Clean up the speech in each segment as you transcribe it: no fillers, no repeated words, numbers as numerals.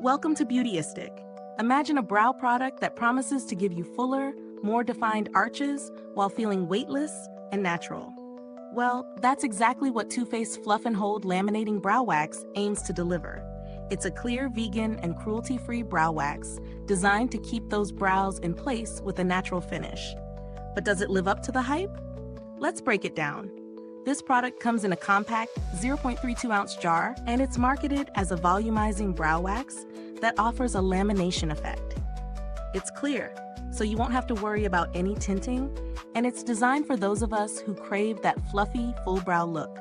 Welcome to Beautyistic. Imagine a brow product that promises to give you fuller, more defined arches while feeling weightless and natural. Well, that's exactly what Too Faced Fluff and Hold Laminating Brow Wax aims to deliver. It's a clear, vegan, and cruelty-free brow wax designed to keep those brows in place with a natural finish. But does it live up to the hype? Let's break it down. This product comes in a compact 0.32-ounce jar, and it's marketed as a volumizing brow wax that offers a lamination effect. It's clear, so you won't have to worry about any tinting, and it's designed for those of us who crave that fluffy, full brow look.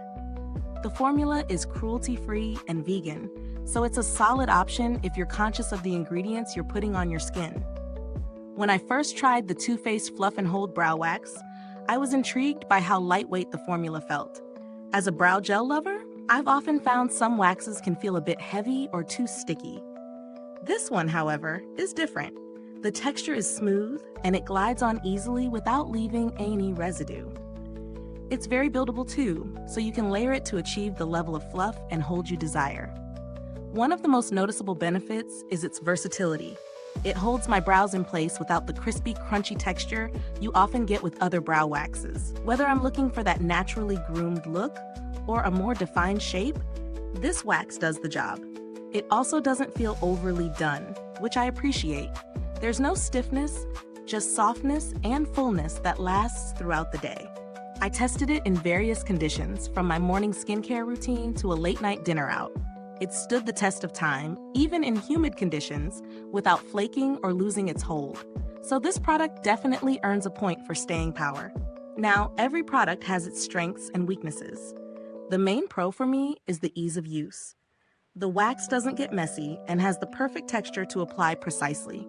The formula is cruelty-free and vegan, so it's a solid option if you're conscious of the ingredients you're putting on your skin. When I first tried the Too Faced Fluff and Hold Brow Wax, I was intrigued by how lightweight the formula felt. As a brow gel lover, I've often found some waxes can feel a bit heavy or too sticky. This one, however, is different. The texture is smooth and it glides on easily without leaving any residue. It's very buildable too, so you can layer it to achieve the level of fluff and hold you desire. One of the most noticeable benefits is its versatility. It holds my brows in place without the crispy, crunchy texture you often get with other brow waxes. Whether I'm looking for that naturally groomed look or a more defined shape, this wax does the job. It also doesn't feel overly done, which I appreciate. There's no stiffness, just softness and fullness that lasts throughout the day. I tested it in various conditions, from my morning skincare routine to a late-night dinner out. It stood the test of time, even in humid conditions, without flaking or losing its hold. So this product definitely earns a point for staying power. Now, every product has its strengths and weaknesses. The main pro for me is the ease of use. The wax doesn't get messy and has the perfect texture to apply precisely.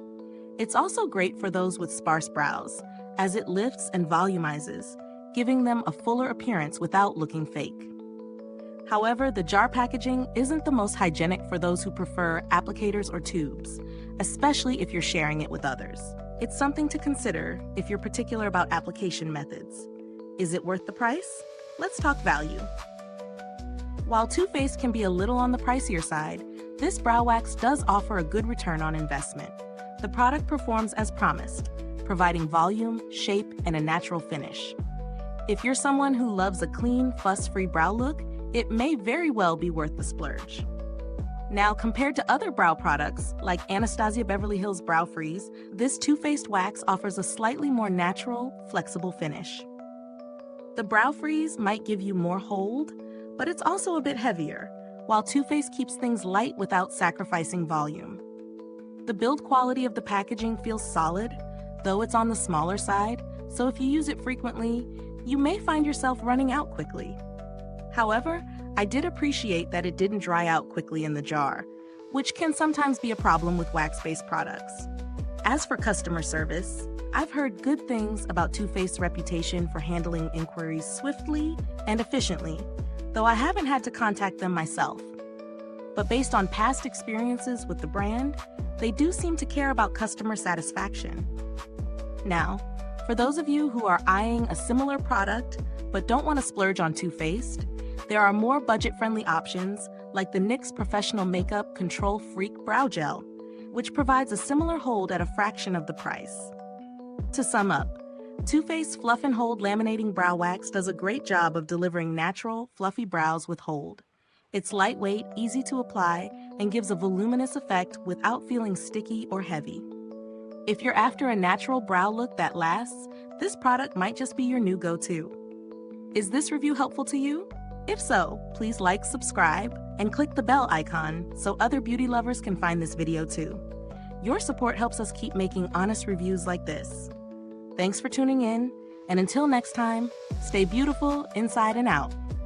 It's also great for those with sparse brows, as it lifts and volumizes, giving them a fuller appearance without looking fake. However, the jar packaging isn't the most hygienic for those who prefer applicators or tubes, especially if you're sharing it with others. It's something to consider if you're particular about application methods. Is it worth the price? Let's talk value. While Too Faced can be a little on the pricier side, this brow wax does offer a good return on investment. The product performs as promised, providing volume, shape, and a natural finish. If you're someone who loves a clean, fuss-free brow look, it may very well be worth the splurge. Now, compared to other brow products like Anastasia Beverly Hills Brow Freeze, this Too Faced wax offers a slightly more natural, flexible finish. The Brow Freeze might give you more hold, but it's also a bit heavier, while Too Faced keeps things light without sacrificing volume. The build quality of the packaging feels solid, though it's on the smaller side, so if you use it frequently, you may find yourself running out quickly. However, I did appreciate that it didn't dry out quickly in the jar, which can sometimes be a problem with wax-based products. As for customer service, I've heard good things about Too Faced's reputation for handling inquiries swiftly and efficiently, though I haven't had to contact them myself. But based on past experiences with the brand, they do seem to care about customer satisfaction. Now, for those of you who are eyeing a similar product but don't want to splurge on Too Faced, there are more budget-friendly options like the NYX Professional Makeup Control Freak Brow Gel, which provides a similar hold at a fraction of the price. To sum up, Too Faced Fluff and Hold Laminating Brow Wax does a great job of delivering natural, fluffy brows with hold. It's lightweight, easy to apply, and gives a voluminous effect without feeling sticky or heavy. If you're after a natural brow look that lasts, this product might just be your new go-to. Is this review helpful to you? If so, please like, subscribe, and click the bell icon so other beauty lovers can find this video too. Your support helps us keep making honest reviews like this. Thanks for tuning in, and until next time, stay beautiful inside and out.